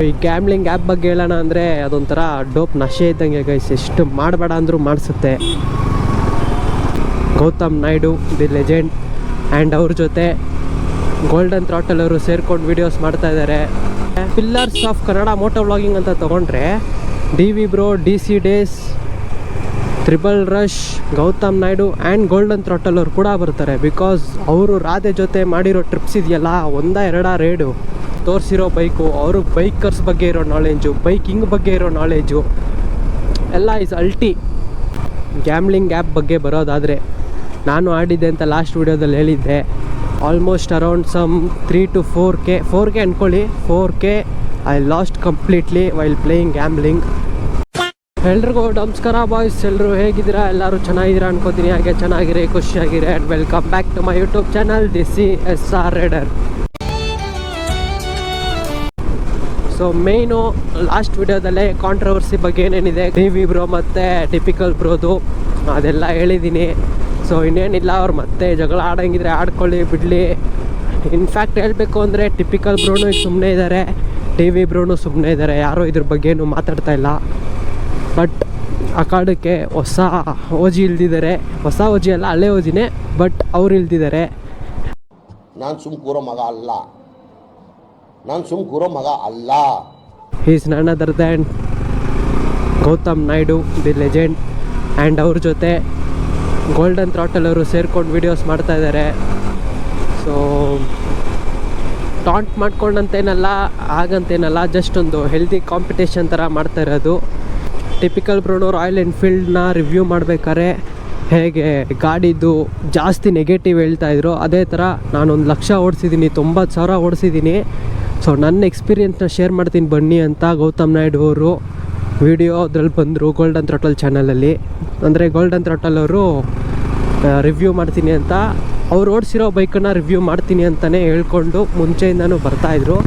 ಈ gambling app ಬಗ್ಗೆ ಹೇಳೋಣ ಅಂದರೆ ಅದೊಂಥರ ಡೋಪ್ ನಶೆ ಇದ್ದಂಗೆ ಗೈಸ್. ಎಷ್ಟು ಮಾಡಬೇಡ ಅಂದರೂ ಮಾಡಿಸುತ್ತೆ. Gautam Naidu the legend and ಅವ್ರ ಜೊತೆ ಗೋಲ್ಡನ್ ಥ್ರಾಟಲ್ ಅವರು ಸೇರ್ಕೊಂಡು ವೀಡಿಯೋಸ್ ಮಾಡ್ತಾ ಇದ್ದಾರೆ. Pillars of Kannada moto vlogging ಅಂತ ತೊಗೊಂಡ್ರೆ DV bro, DC days, triple rush, Gautam Naidu and golden throttle ಅವ್ರು ಕೂಡ ಬರ್ತಾರೆ. ಬಿಕಾಸ್ ಅವರು ರಾಧೆ ಜೊತೆ ಮಾಡಿರೋ ಟ್ರಿಪ್ಸ್ ಇದೆಯಲ್ಲ, ಒಂದಾ ರೇಡು ತೋರಿಸಿರೋ ಬೈಕು, ಅವ್ರಿಗೆ ಬೈಕರ್ಸ್ ಬಗ್ಗೆ ಇರೋ ನಾಲೆಜು, ಬೈಕಿಂಗ್ ಬಗ್ಗೆ ಇರೋ ನಾಲೆಜು ಎಲ್ಲ ಈಸ್ ಅಲ್ಟಿ. ಗ್ಯಾಮ್ಲಿಂಗ್ ಆ್ಯಪ್ ಬಗ್ಗೆ ಬರೋದಾದರೆ ನಾನು ಆಡಿದ್ದೆ ಅಂತ ಲಾಸ್ಟ್ ವೀಡಿಯೋದಲ್ಲಿ ಹೇಳಿದ್ದೆ. Almost around some 3 to 4K ಅಂದ್ಕೊಳ್ಳಿ. 4K I lost completely while playing gambling. ಎಲ್ರಿಗೂ ನಮಸ್ಕಾರ ಬಾಯ್ಸ್, ಎಲ್ಲರೂ ಹೇಗಿದ್ದೀರಾ? ಎಲ್ಲರೂ ಚೆನ್ನಾಗಿದ್ದೀರಾ ಅನ್ಕೋತೀನಿ. ಹಾಗೆ ಚೆನ್ನಾಗಿರಿ, ಖುಷಿಯಾಗಿರಿ and welcome back to my YouTube channel DCSR rider. So main last ವಿಡಿಯೋದಲ್ಲೇ ಕಾಂಟ್ರವರ್ಸಿ ಬಗ್ಗೆ ಏನೇನಿದೆ DV ಬ್ರೋ ಮತ್ತು ಟಿಪಿಕಲ್ ಬ್ರೋದು ಅದೆಲ್ಲ ಹೇಳಿದ್ದೀನಿ. ಸೊ ಇನ್ನೇನಿಲ್ಲ, ಅವ್ರು ಮತ್ತೆ ಜಗಳ ಆಡೋಂಗಿದ್ರೆ ಆಡ್ಕೊಳ್ಳಿ, ಬಿಡಲಿ. ಇನ್ಫ್ಯಾಕ್ಟ್ ಹೇಳಬೇಕು ಅಂದರೆ ಟಿಪಿಕಲ್ ಬ್ರೋನು ಈಗ ಸುಮ್ಮನೆ ಇದ್ದಾರೆ, DV ಬ್ರೋನು ಸುಮ್ಮನೆ ಇದ್ದಾರೆ. ಯಾರೂ ಇದ್ರ ಬಗ್ಗೆನೂ ಮಾತಾಡ್ತಾ ಇಲ್ಲ. ಬಟ್ ಆ ಕಾಡಕ್ಕೆ ಹೊಸ ಓಜಿ ಇಲ್ದಿದ್ದಾರೆ. ಹೊಸ ಓಜಿ ಅಲ್ಲ, ಹಳೆ ಓಜಿನೇ, ಬಟ್ ಅವ್ರು ಇಲ್ದಿದ್ದಾರೆ. ನಾನು ಸುಮ್ ಕೂರೋ ಮಗ ಅಲ್ಲ. ಈಸ್ ನನ್ other than Gautam Naidu the legend and ಅವ್ರ ಜೊತೆ ಗೋಲ್ಡನ್ ಥ್ರಾಟಲ್ ಅವರು ಸೇರ್ಕೊಂಡು ವೀಡಿಯೋಸ್ ಮಾಡ್ತಾ ಇದ್ದಾರೆ. ಸೊ ಟಾಂಟ್ ಮಾಡ್ಕೊಂಡಂತೇನಲ್ಲ, ಹಾಗಂತೇನಲ್ಲ, ಜಸ್ಟ್ ಒಂದು ಹೆಲ್ದಿ ಕಾಂಪಿಟೇಷನ್ ಥರ ಮಾಡ್ತಾ ಇರೋದು. ಟಿಪಿಕಲ್ ಬ್ರೋನು ರಾಯಲ್ ಎನ್ಫೀಲ್ಡ್ನ ರಿವ್ಯೂ ಮಾಡ್ಬೇಕಾದ್ರೆ ಹೇಗೆ ಗಾಡಿದು ಜಾಸ್ತಿ ನೆಗೆಟಿವ್ ಹೇಳ್ತಾಯಿದ್ರು, ಅದೇ ಥರ ನಾನೊಂದು 1,00,000 ಓಡಿಸಿದ್ದೀನಿ, 90,000 ಓಡಿಸಿದ್ದೀನಿ. ಸೊ ನನ್ನ ಎಕ್ಸ್ಪೀರಿಯೆನ್ಸ್ನ ಶೇರ್ ಮಾಡ್ತೀನಿ ಬನ್ನಿ ಅಂತ ಗೌತಮ್ ನಾಯ್ಡು ಅವರು ವಿಡಿಯೋ ಅದ್ರಲ್ಲಿ ಬಂದರು ಗೋಲ್ಡನ್ ಥ್ರಾಟಲ್ ಚಾನಲಲ್ಲಿ. ಅಂದರೆ ಗೋಲ್ಡನ್ ಥ್ರಾಟಲ್ ಅವರು ರಿವ್ಯೂ ಮಾಡ್ತೀನಿ ಅಂತ, ಅವ್ರು ಓಡಿಸಿರೋ ಬೈಕನ್ನು ರಿವ್ಯೂ ಮಾಡ್ತೀನಿ ಅಂತಲೇ ಹೇಳ್ಕೊಂಡು ಮುಂಚೆಯಿಂದನೂ ಬರ್ತಾಯಿದ್ರು.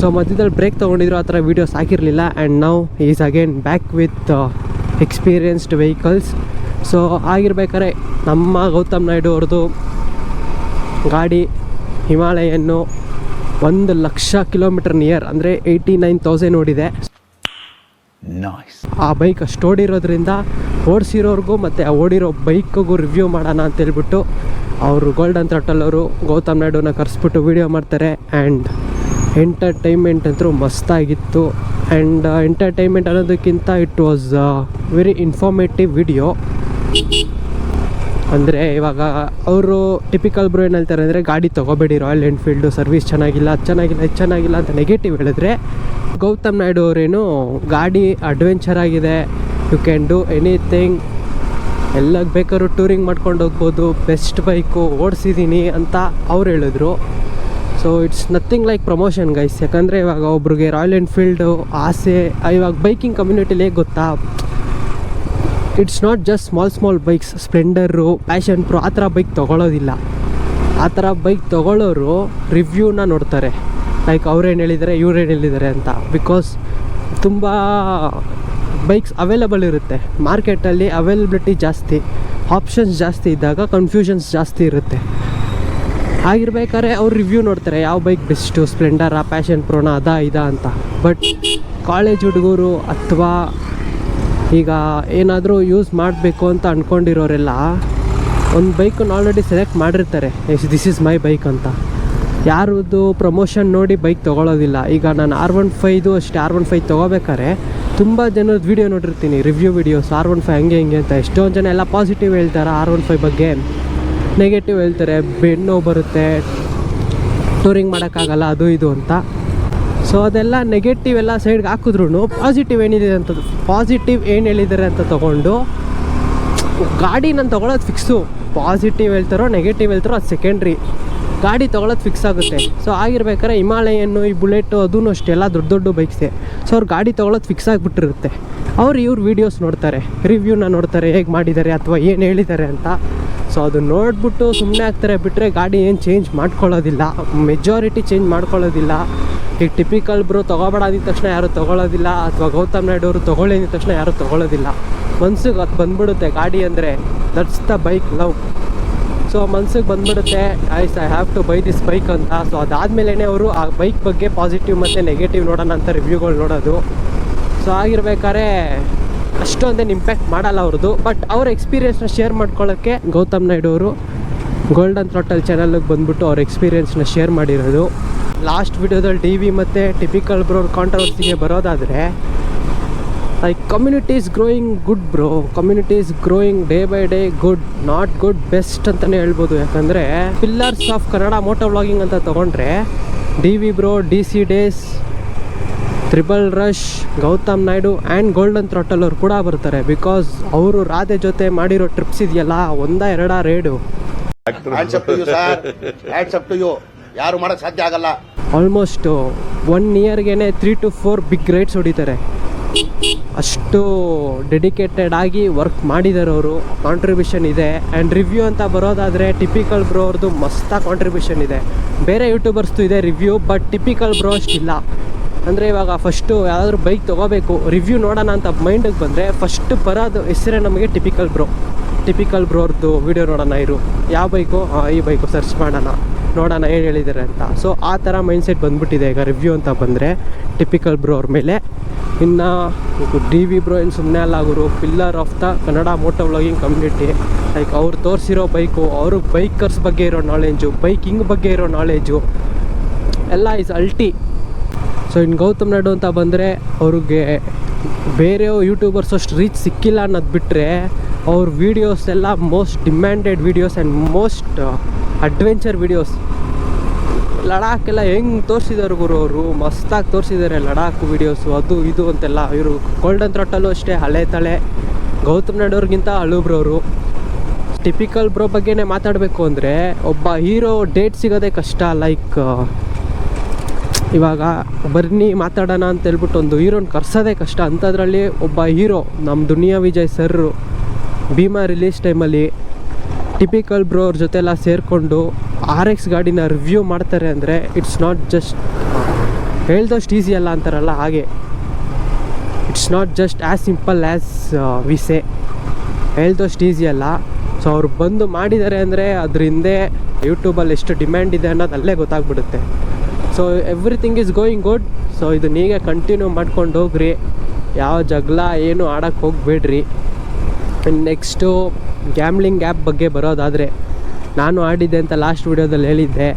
ಸೊ ಮಧ್ಯದಲ್ಲಿ ಬ್ರೇಕ್ ತೊಗೊಂಡಿದ್ರು, ಆ ಥರ ವೀಡಿಯೋಸ್ ಹಾಕಿರಲಿಲ್ಲ. And now is again back with experienced vehicles. So ಆಗಿರ್ಬೇಕಾದ್ರೆ ನಮ್ಮ ಗೌತಮ್ ನಾಯ್ಡು ಅವ್ರದ್ದು ಗಾಡಿ ಹಿಮಾಲಯನ್ನು 1,00,000 ಕಿಲೋಮೀಟರ್ ನಿಯರ್, ಅಂದರೆ 89,000 ಓಡಿದೆ. ಆ ಬೈಕ್ ಅಷ್ಟು ಓಡಿರೋದ್ರಿಂದ ಓಡಿಸಿರೋರ್ಗೂ ಮತ್ತು ಆ ಓಡಿರೋ ಬೈಕಿಗೂ ರಿವ್ಯೂ ಮಾಡೋಣ ಅಂತೇಳ್ಬಿಟ್ಟು ಅವರು ಗೋಲ್ಡನ್ ಥ್ರಾಟಲ್ ಅವರು ಗೌತಮ್ ನಾಯ್ಡುನ ಕರೆಸ್ಬಿಟ್ಟು ವೀಡಿಯೋ ಮಾಡ್ತಾರೆ. ಆ್ಯಂಡ್ ಎಂಟರ್ಟೈನ್ಮೆಂಟ್ ಅಂತೂ ಮಸ್ತಾಗಿತ್ತು. ಆ್ಯಂಡ್ ಎಂಟರ್ಟೈನ್ಮೆಂಟ್ ಅನ್ನೋದಕ್ಕಿಂತ it was very informative video. ಅಂದರೆ ಇವಾಗ ಅವರು ಟಿಪಿಕಲ್ ಬ್ರೋ ಏನು ಹೇಳ್ತಾರೆ ಅಂದರೆ, ಗಾಡಿ ತೊಗೋಬೇಡಿ, ರಾಯಲ್ ಎನ್ಫೀಲ್ಡು ಸರ್ವಿಸ್ ಚೆನ್ನಾಗಿಲ್ಲ, ಅದು ಚೆನ್ನಾಗಿಲ್ಲ, ಇದು ಚೆನ್ನಾಗಿಲ್ಲ ಅಂತ ನೆಗೆಟಿವ್ ಹೇಳಿದ್ರೆ, ಗೌತಮ್ ನಾಯ್ಡು ಅವರೇನು ಗಾಡಿ ಅಡ್ವೆಂಚರ್ ಆಗಿದೆ, ಯು ಕ್ಯಾನ್ ಡೂ ಎನಿಥಿಂಗ್, ಎಲ್ಲ ಬೇಕಾದ್ರೂ ಟೂರಿಂಗ್ ಮಾಡ್ಕೊಂಡು ಹೋಗ್ಬೋದು, ಬೆಸ್ಟ್ ಬೈಕು ಓಡಿಸಿದ್ದೀನಿ ಅಂತ ಅವ್ರು ಹೇಳಿದ್ರು. So it's nothing like promotion guys. ಯಾಕಂದರೆ ಇವಾಗ ಒಬ್ರಿಗೆ ರಾಯಲ್ ಎನ್ಫೀಲ್ಡು ಆಸೆ, ಇವಾಗ ಬೈಕಿಂಗ್ ಕಮ್ಯುನಿಟಿಲಿ ಹೇಗೆ ಗೊತ್ತಾ, it's not just small bikes, Splendor, passion pro ಆ ಥರ ಬೈಕ್ ತೊಗೊಳ್ಳೋದಿಲ್ಲ. ಆ ಥರ ಬೈಕ್ ತೊಗೊಳ್ಳೋರು ರಿವ್ಯೂನ ನೋಡ್ತಾರೆ, ಲೈಕ್ ಅವ್ರೇನು ಹೇಳಿದ್ದಾರೆ, ಇವ್ರೇನು ಹೇಳಿದ್ದಾರೆ ಅಂತ. ಬಿಕಾಸ್ ತುಂಬ ಬೈಕ್ಸ್ ಅವೈಲಬಲ್ ಇರುತ್ತೆ ಮಾರ್ಕೆಟಲ್ಲಿ, ಅವೈಲಬಿಲಿಟಿ ಜಾಸ್ತಿ, ಆಪ್ಷನ್ಸ್ ಜಾಸ್ತಿ ಇದ್ದಾಗ ಕನ್ಫ್ಯೂಷನ್ಸ್ ಜಾಸ್ತಿ ಇರುತ್ತೆ. ಆಗಿರ್ಬೇಕಾದ್ರೆ ಅವ್ರು ರಿವ್ಯೂ ನೋಡ್ತಾರೆ, ಯಾವ ಬೈಕ್ ಬೆಸ್ಟು, ಸ್ಪ್ಲೆಂಡರಾ, ಪ್ಯಾಷನ್ ಪ್ರೋನ, ಇದಾ ಅಂತ. ಬಟ್ ಕಾಲೇಜ್ ಹುಡುಗರು ಅಥವಾ ಈಗ ಏನಾದರೂ ಯೂಸ್ ಮಾಡಬೇಕು ಅಂತ ಅಂದ್ಕೊಂಡಿರೋರೆಲ್ಲ ಒಂದು ಬೈಕನ್ನು ಆಲ್ರೆಡಿ ಸೆಲೆಕ್ಟ್ ಮಾಡಿರ್ತಾರೆ, ದಿಸ್ ಈಸ್ ಮೈ ಬೈಕ್ ಅಂತ. ಯಾರದ್ದು ಪ್ರಮೋಷನ್ ನೋಡಿ ಬೈಕ್ ತೊಗೊಳ್ಳೋದಿಲ್ಲ. ಈಗ ನಾನು R15 ಅಷ್ಟೇ, R15 ತೊಗೋಬೇಕಾದ್ರೆ ತುಂಬ ಜನರದ್ದು ವೀಡಿಯೋ ನೋಡಿರ್ತೀನಿ, ರಿವ್ಯೂ ವೀಡಿಯೋಸ್, R15 ಹಂಗೆ ಅಂತ. ಎಷ್ಟೊಂದು ಜನ ಎಲ್ಲ ಪಾಸಿಟಿವ್ ಹೇಳ್ತಾರೆ R15 ಬಗ್ಗೆ, ನೆಗೆಟಿವ್ ಹೇಳ್ತಾರೆ, ಬೆನ್ನು ಬರುತ್ತೆ, ಟೂರಿಂಗ್ ಮಾಡೋಕ್ಕಾಗಲ್ಲ, ಅದು ಇದು ಅಂತ. ಸೊ ಅದೆಲ್ಲ ನೆಗೆಟಿವ್ ಎಲ್ಲ ಸೈಡ್ಗೆ ಹಾಕಿದ್ರು ಪಾಸಿಟಿವ್ ಏನಿದೆ ಅಂತ, ಪಾಸಿಟಿವ್ ಏನು ಹೇಳಿದ್ದಾರೆ ಅಂತ ತೊಗೊಂಡು ಗಾಡಿ ನಾನು ತೊಗೊಳೋದು ಫಿಕ್ಸು. ಪಾಸಿಟಿವ್ ಹೇಳ್ತಾರೋ ನೆಗೆಟಿವ್ ಹೇಳ್ತಾರೋ ಅದು ಸೆಕೆಂಡ್ರಿ, ಗಾಡಿ ತೊಗೊಳೋದು ಫಿಕ್ಸ್ ಆಗುತ್ತೆ. ಸೊ ಆಗಿರ್ಬೇಕಾದ್ರೆ ಹಿಮಾಲಯನ್ನು, ಈ ಬುಲೆಟು ಅದೂ ಅಷ್ಟೇ, ಎಲ್ಲ ದೊಡ್ಡ ಬೈಕ್ಸೇ. ಸೊ ಅವ್ರು ಗಾಡಿ ತೊಗೊಳೋದು ಫಿಕ್ಸ್ ಆಗಿಬಿಟ್ಟಿರುತ್ತೆ. ಇವ್ರ ವೀಡಿಯೋಸ್ ನೋಡ್ತಾರೆ, ರಿವ್ಯೂನ ನೋಡ್ತಾರೆ, ಹೇಗೆ ಮಾಡಿದ್ದಾರೆ ಅಥವಾ ಏನು ಹೇಳಿದ್ದಾರೆ ಅಂತ. ಸೊ ಅದು ನೋಡಿಬಿಟ್ಟು ಸುಮ್ಮನೆ ಆಗ್ತಾರೆ, ಬಿಟ್ಟರೆ ಗಾಡಿ ಏನು ಚೇಂಜ್ ಮಾಡ್ಕೊಳ್ಳೋದಿಲ್ಲ, ಮೆಜಾರಿಟಿ ಚೇಂಜ್ ಮಾಡ್ಕೊಳ್ಳೋದಿಲ್ಲ. ಈಗ ಟಿಪಿಕಲ್ ಬ್ರೋ ತೊಗೋಬೇಡ ಅಂದಿದ ತಕ್ಷಣ ಯಾರೂ ತೊಗೊಳ್ಳೋದಿಲ್ಲ, ಅಥವಾ ಗೌತಮ್ ನಾಯ್ಡು ಅವರು ತೊಗೊಳ್ಳಿ ಅಂದಿದ ತಕ್ಷಣ ಯಾರೂ ತೊಗೊಳ್ಳೋದಿಲ್ಲ. ಮನ್ಸಿಗೆ ಅದು ಬಂದ್ಬಿಡುತ್ತೆ ಗಾಡಿ ಅಂದರೆ, that's the bike love. So ಮನ್ಸಿಗೆ ಬಂದ್ಬಿಡುತ್ತೆ I have to buy this bike ಅಂತ. ಸೊ ಅದಾದಮೇಲೆ ಅವರು ಆ ಬೈಕ್ ಬಗ್ಗೆ ಪಾಸಿಟಿವ್ ಮತ್ತು ನೆಗೆಟಿವ್ ನೋಡೋಣ ಅಂತ ರಿವ್ಯೂಗಳು ನೋಡೋದು. ಸೊ ಆಗಿರ್ಬೇಕಾದ್ರೆ ಅಷ್ಟೊಂದೇನು ಇಂಪ್ಯಾಕ್ಟ್ ಮಾಡಲ್ಲ ಅವ್ರದ್ದು, ಬಟ್ ಅವ್ರ ಎಕ್ಸ್ಪೀರಿಯೆನ್ಸ್ನ ಶೇರ್ ಮಾಡ್ಕೊಳ್ಳೋಕ್ಕೆ ಗೌತಮ್ ನಾಯ್ಡು ಅವರು ಗೋಲ್ಡನ್ ಥ್ರಾಟಲ್ ಚಾನಲ್ಗೆ ಬಂದ್ಬಿಟ್ಟು ಅವ್ರ ಎಕ್ಸ್ಪೀರಿಯೆನ್ಸ್ನ ಶೇರ್ ಮಾಡಿರೋದು. ಲಾಸ್ಟ್ ವಿಡಿಯೋದಲ್ಲಿ ಡಿ ವಿ ಮತ್ತು ಟಿಪಿಕಲ್ ಬ್ರೋ ಕಾಂಟ್ರವರ್ಸಿಗೆ ಬರೋದಾದರೆ, like community is growing good bro, community is growing day by day good, not good, best ಅಂತಲೇ ಹೇಳ್ಬೋದು. ಯಾಕಂದರೆ pillars of Kannada moto vlogging ಅಂತ ತೊಗೊಂಡ್ರೆ D V bro, D C days, triple rush, Gautam Naidu and golden throttle ಅವ್ರು ಕೂಡ ಬರ್ತಾರೆ. Because ಅವರು ರಾಧೆ ಜೊತೆ ಮಾಡಿರೋ ಟ್ರಿಪ್ಸ್ ಇದೆಯಲ್ಲ, 1-2 ರೈಡು ಯಾರು ಮಾಡಕ್ ಸಾಧ್ಯ ಆಗಲ್ಲ. ಆಲ್ಮೋಸ್ಟ್ 1 ಇಯರ್ಗೆ 3 to 4 ಬಿಗ್ ರೈಡ್ಸ್ ಹೊಡಿತಾರೆ. ಅಷ್ಟು ಡೆಡಿಕೇಟೆಡ್ ಆಗಿ ವರ್ಕ್ ಮಾಡಿದ್ದಾರೆ ಅವರು. ಕಾಂಟ್ರಿಬ್ಯೂಷನ್ ಇದೆ. ಆ್ಯಂಡ್ ರಿವ್ಯೂ ಅಂತ ಬರೋದಾದರೆ ಟಿಪಿಕಲ್ ಬ್ರೋ ಅವ್ರದ್ದು ಮಸ್ತಾಗಿ ಕಾಂಟ್ರಿಬ್ಯೂಷನ್ ಇದೆ. ಬೇರೆ ಯೂಟ್ಯೂಬರ್ಸ್ದು ಇದೆ ರಿವ್ಯೂ, ಬಟ್ ಟಿಪಿಕಲ್ ಬ್ರೋ ಅಷ್ಟಿಲ್ಲ. ಅಂದರೆ ಇವಾಗ ಫಸ್ಟು ಯಾವುದಾದ್ರೂ ಬೈಕ್ ತೊಗೋಬೇಕು, ರಿವ್ಯೂ ನೋಡೋಣ ಅಂತ ಮೈಂಡಿಗೆ ಬಂದರೆ ಫಸ್ಟ್ ಬರೋದು ಹೆಸರೇ ನಮಗೆ ಟಿಪಿಕಲ್ ಬ್ರೋ ಅವ್ರದ್ದು ವೀಡಿಯೋ ನೋಡೋಣ ಇರು, ಯಾವ ಬೈಕು, ಈ ಬೈಕು ಸರ್ಚ್ ಮಾಡೋಣ, ನೋಡೋಣ ಏನು ಹೇಳಿದ್ದಾರೆ ಅಂತ. ಸೊ ಆ ಥರ ಮೈಂಡ್ಸೆಟ್ ಬಂದ್ಬಿಟ್ಟಿದೆ ಈಗ ರಿವ್ಯೂ ಅಂತ ಬಂದರೆ ಟಿಪಿಕಲ್ ಬ್ರೋ ಅವ್ರ ಮೇಲೆ. ಇನ್ನು ಡಿ ವಿ ಬ್ರೋ ಏನು ಸುಮ್ಮನೆ ಅಲ್ಲ, ಅವರು pillar of the Kannada moto vlogging community. Like ಅವ್ರು ತೋರಿಸಿರೋ ಬೈಕು, ಅವರು ಬೈಕರ್ಸ್ ಬಗ್ಗೆ ಇರೋ ನಾಲೆಜು, ಬೈಕಿಂಗ್ ಬಗ್ಗೆ ಇರೋ ನಾಲೆಜು ಎಲ್ಲ ಈಸ್ ಅಲ್ಟಿ. ಸೊ ಇನ್ನು ಗೌತಮ್ ನಾಯ್ಡು ಅಂತ ಬಂದರೆ ಅವ್ರಿಗೆ ಬೇರೆ ಯೂಟ್ಯೂಬರ್ಸ್ ಅಷ್ಟು ರೀಚ್ ಸಿಕ್ಕಿಲ್ಲ ಅನ್ನೋದು ಬಿಟ್ಟರೆ ಅವ್ರ ವೀಡಿಯೋಸ್ ಎಲ್ಲ most demanded videos and most adventure videos. ಲಡಾಖೆಲ್ಲ ಹೆಂಗೆ ತೋರಿಸಿದ್ದಾರೆ ಗುರು ಅವರು, ಮಸ್ತಾಗಿ ತೋರಿಸಿದ್ದಾರೆ ಲಡಾಖ್ ವೀಡಿಯೋಸು, ಅದು ಇದು ಅಂತೆಲ್ಲ. ಇವರು ಗೋಲ್ಡನ್ ಥ್ರಾಟಲ್ಲೂ ಅಷ್ಟೇ ಹಳೆ ತಲೆ, ಗೌತಮ್ ನಾಯ್ಡು ಅವ್ರಿಗಿಂತ ಹಳುಬ್ರವರು. ಟಿಪಿಕಲ್ ಬ್ರೋ ಬಗ್ಗೆನೇ ಮಾತಾಡಬೇಕು ಅಂದರೆ ಒಬ್ಬ ಹೀರೋ ಡೇಟ್ ಸಿಗೋದೇ ಕಷ್ಟ. ಲೈಕ್ ಇವಾಗ ಬನ್ನಿ ಮಾತಾಡೋಣ ಅಂತ ಹೇಳ್ಬಿಟ್ಟು ಒಂದು ಹೀರೋನ ಕರ್ಸೋದೇ ಕಷ್ಟ. ಅಂಥದ್ರಲ್ಲಿ ಒಬ್ಬ ಹೀರೋ ನಮ್ಮ ದುನಿಯಾ ವಿಜಯ್ ಸರ್ ಭೀಮಾ ರಿಲೀಸ್ ಟೈಮಲ್ಲಿ ಟಿಪಿಕಲ್ ಬ್ರೋ ಅವ್ರ ಜೊತೆ ಎಲ್ಲ ಸೇರಿಕೊಂಡು RX ಗಾಡಿನ ರಿವ್ಯೂ ಮಾಡ್ತಾರೆ ಅಂದರೆ ಇಟ್ಸ್ ನಾಟ್ ಜಸ್ಟ್ ಹೇಳ್ದಷ್ಟು ಈಸಿ ಅಲ್ಲ ಅಂತಾರಲ್ಲ ಹಾಗೆ. It's not just as simple as we say, ಹೇಳ್ದಷ್ಟು ಈಸಿ ಅಲ್ಲ. ಸೊ ಅವ್ರು ಬಂದು ಮಾಡಿದ್ದಾರೆ ಅಂದರೆ ಅದ್ರ ಹಿಂದೆ ಯೂಟ್ಯೂಬಲ್ಲಿ ಎಷ್ಟು ಡಿಮ್ಯಾಂಡ್ ಇದೆ ಅನ್ನೋದು ಅಲ್ಲೇ ಗೊತ್ತಾಗ್ಬಿಡುತ್ತೆ. So everything is going good. So ಇದನ್ನ ಹೀಗೆ ಕಂಟಿನ್ಯೂ ಮಾಡ್ಕೊಂಡು ಹೋಗ್ರಿ, ಯಾವ ಜಗಳ ಏನು ಆಡೋಕ್ಕೆ ಹೋಗಬೇಡ್ರಿ. ನೆಕ್ಸ್ಟು ಗ್ಯಾಮ್ಲಿಂಗ್ ಆ್ಯಪ್ ಬಗ್ಗೆ ಬರೋದಾದರೆ, ನಾನು ಆಡಿದ್ದೆ ಅಂತ ಲಾಸ್ಟ್ ವೀಡಿಯೋದಲ್ಲಿ ಹೇಳಿದ್ದೆ.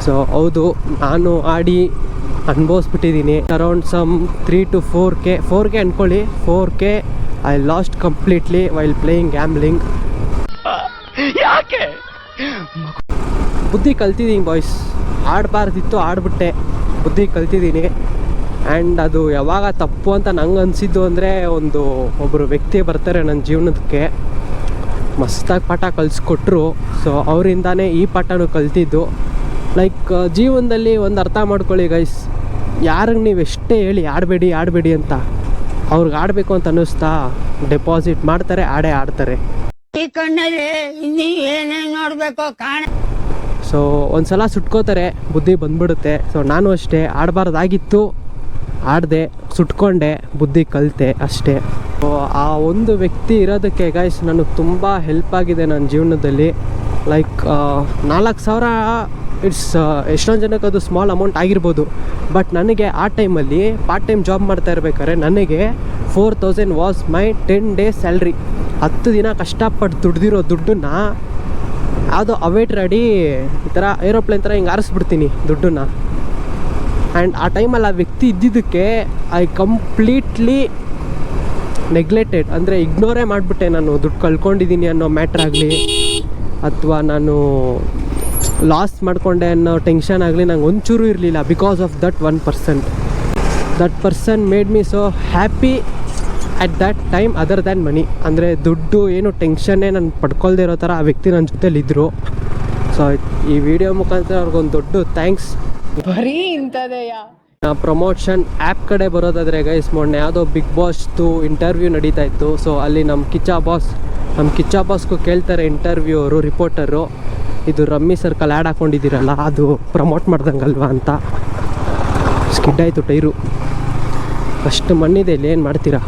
ಸೊ ಹೌದು, ನಾನು ಆಡಿ ಅನುಭವಿಸ್ಬಿಟ್ಟಿದ್ದೀನಿ. ಅರೌಂಡ್ ಸಮ್ 3 to 4K ಅಂದ್ಕೊಳ್ಳಿ, 4K I lost completely while playing gambling. ಯಾಕೆ ಬುದ್ಧಿ ಕಲ್ತಿದ್ದೀನಿ ಬಾಯ್ಸ್, ಆಡಬಾರ್ದಿತ್ತು ಆಡ್ಬಿಟ್ಟೆ, ಬುದ್ಧಿ ಕಲ್ತಿದ್ದೀನಿ. ಆ್ಯಂಡ್ ಅದು ಯಾವಾಗ ತಪ್ಪು ಅಂತ ನಂಗೆ ಅನಿಸಿದ್ದು ಅಂದರೆ, ಒಬ್ಬರು ವ್ಯಕ್ತಿ ಬರ್ತಾರೆ ನನ್ನ ಜೀವನಕ್ಕೆ, ಮಸ್ತಾಗಿ ಪಾಠ ಕಲಿಸ್ಕೊಟ್ರು. ಸೊ ಅವರಿಂದಾನೇ ಈ ಪಾಠನೂ ಕಲ್ತಿದ್ದು. ಲೈಕ್ ಜೀವನದಲ್ಲಿ ಒಂದು ಅರ್ಥ ಮಾಡ್ಕೊಳ್ಳಿ ಗೈಸ್, ಯಾರಿಗೆ ನೀವು ಎಷ್ಟೇ ಹೇಳಿ ಆಡಬೇಡಿ ಅಂತ, ಅವ್ರಿಗೆ ಆಡಬೇಕು ಅಂತ ಅನ್ನಿಸ್ತಾ ಡೆಪಾಸಿಟ್ ಮಾಡ್ತಾರೆ, ಆಡ್ತಾರೆ. ಈ ಕಣ್ಣಲ್ಲಿ ಇನ್ನೀ ಏನೇನು ನೋಡಬೇಕು ಕಾಣ. ಸೊ ಒಂದು ಸಲ ಸುಟ್ಕೋತಾರೆ, ಬುದ್ಧಿ ಬಂದ್ಬಿಡುತ್ತೆ. ಸೊ ನಾನು ಅಷ್ಟೇ ಆಡಬಾರ್ದಾಗಿತ್ತು, ಆಡಿದೆ, ಸುಟ್ಕೊಂಡೆ, ಬುದ್ಧಿ ಕಲಿತೆ ಅಷ್ಟೇ. ಸೊ ಆ ಒಂದು ವ್ಯಕ್ತಿ ಇರೋದಕ್ಕೆ ಗೈಸ್ ನನಗೆ ತುಂಬ ಹೆಲ್ಪ್ ಆಗಿದೆ ನನ್ನ ಜೀವನದಲ್ಲಿ. ಲೈಕ್ 4,000 ಇಟ್ಸ್ ಎಷ್ಟೊಂದು ಜನಕ್ಕೆ ಅದು ಸ್ಮಾಲ್ ಅಮೌಂಟ್ ಆಗಿರ್ಬೋದು, ಬಟ್ ನನಗೆ ಆ ಟೈಮಲ್ಲಿ ಪಾರ್ಟ್ ಟೈಮ್ ಜಾಬ್ ಮಾಡ್ತಾ ಇರ್ಬೇಕಾದ್ರೆ ನನಗೆ 4,000 ವಾಸ್ ಮೈ 10 days ಸ್ಯಾಲ್ರಿ. 10 ದಿನ ಕಷ್ಟಪಟ್ಟು ದುಡ್ದಿರೋ ದುಡ್ಡನ್ನ ಯಾವುದೋ ಅವೇಟ್ ರೆಡಿ ಈ ಥರ ಏರೋಪ್ಲೇನ್ ಥರ ಹಿಂಗೆ ಆರಿಸ್ಬಿಡ್ತೀನಿ ದುಡ್ಡನ್ನ. ಆ್ಯಂಡ್ ಆ ಟೈಮಲ್ಲಿ ಆ ವ್ಯಕ್ತಿ ಇದ್ದಿದ್ದಕ್ಕೆ ಐ ಕಂಪ್ಲೀಟ್ಲಿ ನೆಗ್ಲೆಕ್ಟೆಡ್, ಅಂದರೆ ಇಗ್ನೋರೇ ಮಾಡಿಬಿಟ್ಟೆ. ನಾನು ದುಡ್ಡು ಕಳ್ಕೊಂಡಿದ್ದೀನಿ ಅನ್ನೋ ಮ್ಯಾಟ್ರ್ ಆಗಲಿ, ಅಥವಾ ನಾನು ಲಾಸ್ ಮಾಡಿಕೊಂಡೆ ಅನ್ನೋ ಟೆನ್ಷನ್ ಆಗಲಿ ನಂಗೆ ಒಂಚೂರು ಇರಲಿಲ್ಲ. Because of that 1%. That person made me so happy at that time other than money. ಅಂದರೆ ದುಡ್ಡು ಏನು ಟೆನ್ಷನ್ನೇ ನಾನು ಪಡ್ಕೊಳ್ದೇ ಇರೋ ಥರ ಆ ವ್ಯಕ್ತಿ ನನ್ನ ಜೊತೆಲಿದ್ದರು. ಸೊ ಈ ವಿಡಿಯೋ ಮುಖಾಂತರ ಅವ್ರಿಗೊಂದು ದೊಡ್ಡ ಥ್ಯಾಂಕ್ಸ್. ಬರೀ ಇಂಥದೆಯಾ. ಪ್ರಮೋಷನ್ ಆ್ಯಪ್ ಕಡೆ ಬರೋದಾದರೆ ಗೈಸ್, ಮೊನ್ನೆ ಯಾವುದೋ ಬಿಗ್ ಬಾಸ್ದು ಇಂಟರ್ವ್ಯೂ ನಡೀತಾ ಇತ್ತು. ಸೊ ಅಲ್ಲಿ ನಮ್ಮ ಕಿಚ್ಚಾ ಬಾಸ್ಗೂ ಕೇಳ್ತಾರೆ ಇಂಟರ್ವ್ಯೂ ಅವರು, ರಿಪೋರ್ಟರು, ಇದು ರಮ್ಮಿ ಸರ್ಕಲ್ ಆ್ಯಡ್ ಹಾಕ್ಕೊಂಡಿದ್ದೀರಲ್ಲ ಅದು ಪ್ರಮೋಟ್ ಮಾಡ್ದಂಗಲ್ವಾ ಅಂತ. ಸ್ಕಿಡ್ ಆಯಿತು ಟೈರು, ಅಷ್ಟು ಮಣ್ಣಿದೆ ಇಲ್ಲಿ, ಏನು ಮಾಡ್ತೀರಾ?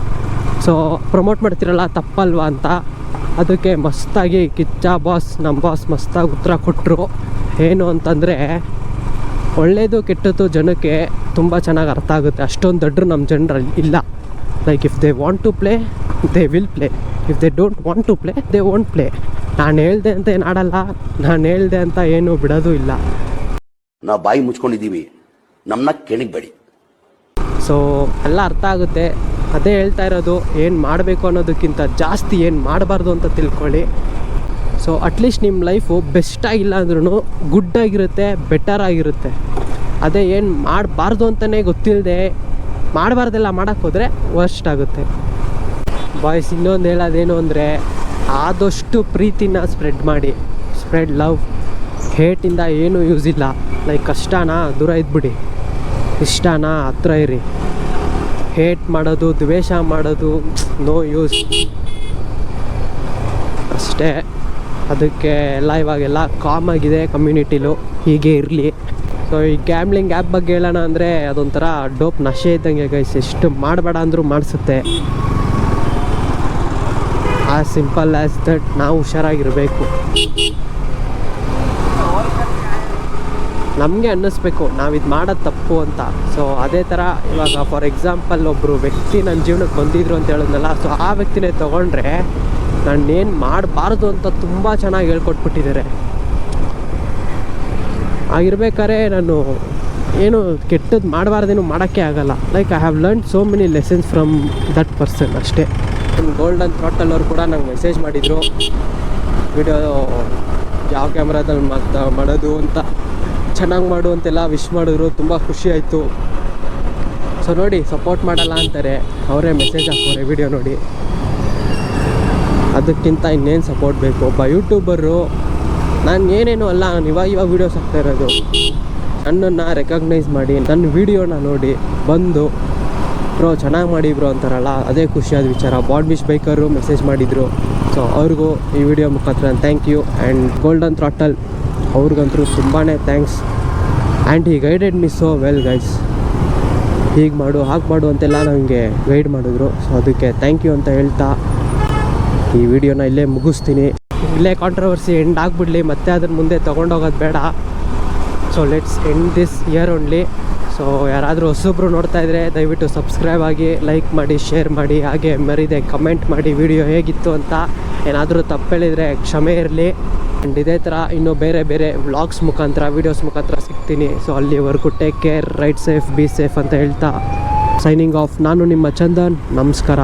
ಸೊ ಪ್ರಮೋಟ್ ಮಾಡ್ತೀರಲ್ಲ ತಪ್ಪಲ್ವಾ ಅಂತ ಅದಕ್ಕೆ ಮಸ್ತಾಗಿ ಕಿಚ್ಚ ಬಾಸ್ ನಮ್ಮ ಬಾಸ್ ಮಸ್ತಾಗಿ ಉತ್ತರ ಕೊಟ್ಟರು. ಏನು ಅಂತಂದರೆ ಒಳ್ಳೆಯದು ಕೆಟ್ಟದ್ದು ಜನಕ್ಕೆ ತುಂಬ ಚೆನ್ನಾಗಿ ಅರ್ಥ ಆಗುತ್ತೆ. ಅಷ್ಟೊಂದು ದೊಡ್ಡರು ನಮ್ಮ ಜನರಲ್ಲಿ ಇಲ್ಲ. Like if they want to play they will play, if they don't want to play they won't play. ನಾನು ಹೇಳ್ದೆ ಅಂತ ಏನು ಆಡಲ್ಲ, ನಾನು ಹೇಳ್ದೆ ಅಂತ ಏನು ಬಿಡೋದು ಇಲ್ಲ. ನಾವು ಬಾಯಿ ಮುಚ್ಕೊಂಡಿದ್ದೀವಿ, ನಮ್ಮನ್ನ ಕೆಣಗಬೇಡಿ. ಸೊ ಎಲ್ಲ ಅರ್ಥ ಆಗುತ್ತೆ. ಅದೇ ಹೇಳ್ತಾ ಇರೋದು, ಏನು ಮಾಡಬೇಕು ಅನ್ನೋದಕ್ಕಿಂತ ಜಾಸ್ತಿ ಏನು ಮಾಡಬಾರ್ದು ಅಂತ ತಿಳ್ಕೊಳ್ಳಿ. ಸೊ ಅಟ್ಲೀಸ್ಟ್ ನಿಮ್ಮ ಲೈಫು ಬೆಸ್ಟಾಗಿಲ್ಲ ಅಂದ್ರೂ ಗುಡ್ಡಾಗಿರುತ್ತೆ, ಬೆಟರಾಗಿರುತ್ತೆ. ಅದೇ ಏನು ಮಾಡಬಾರ್ದು ಅಂತಲೇ ಗೊತ್ತಿಲ್ಲದೆ ಮಾಡಬಾರ್ದೆಲ್ಲ ಮಾಡೋಕ್ಕೆ ಹೋದರೆ ವರ್ಸ್ಟ್ ಆಗುತ್ತೆ. ಬಾಯ್ಸ್, ಇನ್ನೊಂದು ಹೇಳೋದೇನು ಅಂದರೆ ಆದಷ್ಟು ಪ್ರೀತಿನ ಸ್ಪ್ರೆಡ್ ಮಾಡಿ. Spread love. ಹೇಟಿಂದ ಏನೂ ಯೂಸ್ ಇಲ್ಲ. ಲೈಕ್ ಕಷ್ಟನಾ ದೂರ ಇದ್ಬಿಡಿ, ಇಷ್ಟನಾ ಹತ್ರ ಇರಿ. ಹೇಟ್ ಮಾಡೋದು, ದ್ವೇಷ ಮಾಡೋದು ನೋ ಯೂಸ್ ಅಷ್ಟೇ. ಅದಕ್ಕೆ ಎಲ್ಲ ಇವಾಗೆಲ್ಲ ಕಾಮ್ ಆಗಿದೆ ಕಮ್ಯುನಿಟಿಲು, ಹೀಗೆ ಇರಲಿ. ಸೊ ಈ ಗ್ಯಾಮ್ಲಿಂಗ್ ಆ್ಯಪ್ ಬಗ್ಗೆ ಹೇಳೋಣ ಅಂದರೆ ಅದೊಂಥರ ಡೋಪ್ ನಶೆ ಇದ್ದಂಗೆ ಗೈಸ್. ಎಷ್ಟು ಮಾಡಬೇಡ ಅಂದರೂ ಮಾಡಿಸುತ್ತೆ. ಆಸ್ ಸಿಂಪಲ್ ಆ್ಯಸ್ ದಟ್ ನಾವು ಹುಷಾರಾಗಿರಬೇಕು. ನಮಗೆ ಅನ್ನಿಸ್ಬೇಕು ನಾವು ಇದು ಮಾಡೋದು ತಪ್ಪು ಅಂತ. ಸೊ ಅದೇ ಥರ ಇವಾಗ ಫಾರ್ ಎಕ್ಸಾಂಪಲ್ ಒಬ್ಬರು ವ್ಯಕ್ತಿ ನನ್ನ ಜೀವನಕ್ಕೆ ಬಂದಿದ್ರು ಅಂತ ಹೇಳಿದ್ನಲ್ಲ, ಸೊ ಆ ವ್ಯಕ್ತಿನೇ ತೊಗೊಂಡ್ರೆ ನಾನೇನು ಮಾಡಬಾರ್ದು ಅಂತ ತುಂಬ ಚೆನ್ನಾಗಿ ಹೇಳ್ಕೊಟ್ಬಿಟ್ಟಿದ್ದಾರೆ. ಆಗಿರ್ಬೇಕಾದ್ರೆ ನಾನು ಏನು ಕೆಟ್ಟದ್ದು ಮಾಡಬಾರ್ದೇನು ಮಾಡೋಕ್ಕೆ ಆಗಲ್ಲ. Like I have learn so many lessons from that person ಅಷ್ಟೇ. ನಮ್ಮ ಗೋಲ್ಡನ್ ಥ್ರಾಟಲ್ ಅವರು ಕೂಡ ನಂಗೆ ಮೆಸೇಜ್ ಮಾಡಿದರು, ವಿಡಿಯೋ ಯಾವ ಕ್ಯಾಮ್ರಾದಲ್ಲಿ ಮಾಡೋದು ಅಂತ, ಚೆನ್ನಾಗಿ ಮಾಡು ಅಂತೆಲ್ಲ ವಿಶ್ ಮಾಡಿದ್ರು. ತುಂಬ ಖುಷಿ ಆಯಿತು. ಸೊ ನೋಡಿ, ಸಪೋರ್ಟ್ ಮಾಡಲ್ಲ ಅಂತಾರೆ, ಅವರೇ ಮೆಸೇಜ್ ಹಾಕೋರೆ ವಿಡಿಯೋ ನೋಡಿ. ಅದಕ್ಕಿಂತ ಇನ್ನೇನು ಸಪೋರ್ಟ್ ಬೇಕು? ಒಬ್ಬ ಯೂಟ್ಯೂಬರು, ನಾನು ಏನೇನು ಅಲ್ಲ, ನಾನು ಇವಾಗ ವೀಡಿಯೋಸ್ ಹಾಕ್ತಾ ಇರೋದು. ನನ್ನನ್ನು ರೆಕಗ್ನೈಸ್ ಮಾಡಿ ನನ್ನ ವೀಡಿಯೋನ ನೋಡಿ ಬಂದು ಬ್ರೋ ಚೆನ್ನಾಗಿ ಮಾಡಿ ಬ್ರೋ ಅಂತಾರಲ್ಲ, ಅದೇ ಖುಷಿಯಾದ ವಿಚಾರ. ಬಾಂಡ್ವಿಶ್ ಬೈಕರು ಮೆಸೇಜ್ ಮಾಡಿದರು. ಸೊ ಅವ್ರಿಗೂ ಈ ವಿಡಿಯೋ ಮುಖಾಂತರ thank you. And golden throttle ಅವ್ರಿಗಂತೂ ತುಂಬಾ thanks. And he guided me so well guys. ಹೀಗೆ ಮಾಡು ಹಾಗೆ ಮಾಡು ಅಂತೆಲ್ಲ ನನಗೆ ಗೈಡ್ ಮಾಡಿದ್ರು. ಸೊ ಅದಕ್ಕೆ ಥ್ಯಾಂಕ್ ಯು ಅಂತ ಹೇಳ್ತಾ ಈ ವಿಡಿಯೋನ ಇಲ್ಲೇ ಮುಗಿಸ್ತೀನಿ. ಇಲ್ಲೇ ಕಾಂಟ್ರವರ್ಸಿ ಎಂಡ್ ಆಗಿಬಿಡ್ಲಿ, ಮತ್ತೆ ಅದನ್ನು ಮುಂದೆ ತೊಗೊಂಡೋಗೋದು ಬೇಡ. So let's end this year only. So ಯಾರಾದರೂ ಹೊಸೊಬ್ರು ನೋಡ್ತಾ ಇದ್ದರೆ ದಯವಿಟ್ಟು ಸಬ್ಸ್ಕ್ರೈಬ್ ಆಗಿ, ಲೈಕ್ ಮಾಡಿ, ಶೇರ್ ಮಾಡಿ, ಹಾಗೆ ಮರಿದೆ ಕಮೆಂಟ್ ಮಾಡಿ ವಿಡಿಯೋ ಹೇಗಿತ್ತು ಅಂತ. ಏನಾದರೂ ತಪ್ಪು ಹೇಳಿದರೆ ಕ್ಷಮೆ ಇರಲಿ. ಆ್ಯಂಡ್ ಇದೇ ಥರ ಇನ್ನೂ ಬೇರೆ ಬೇರೆ ವ್ಲಾಗ್ಸ್ ಮುಖಾಂತರ, ವೀಡಿಯೋಸ್ ಮುಖಾಂತರ ಸಿಗ್ತೀನಿ. ಸೊ ಅಲ್ಲಿವರೆಗೂ take care, right safe, be safe ಅಂತ ಹೇಳ್ತಾ ಸೈನಿಂಗ್ ಆಫ್. ನಾನು ನಿಮ್ಮ ಚಂದನ್. ನಮಸ್ಕಾರ.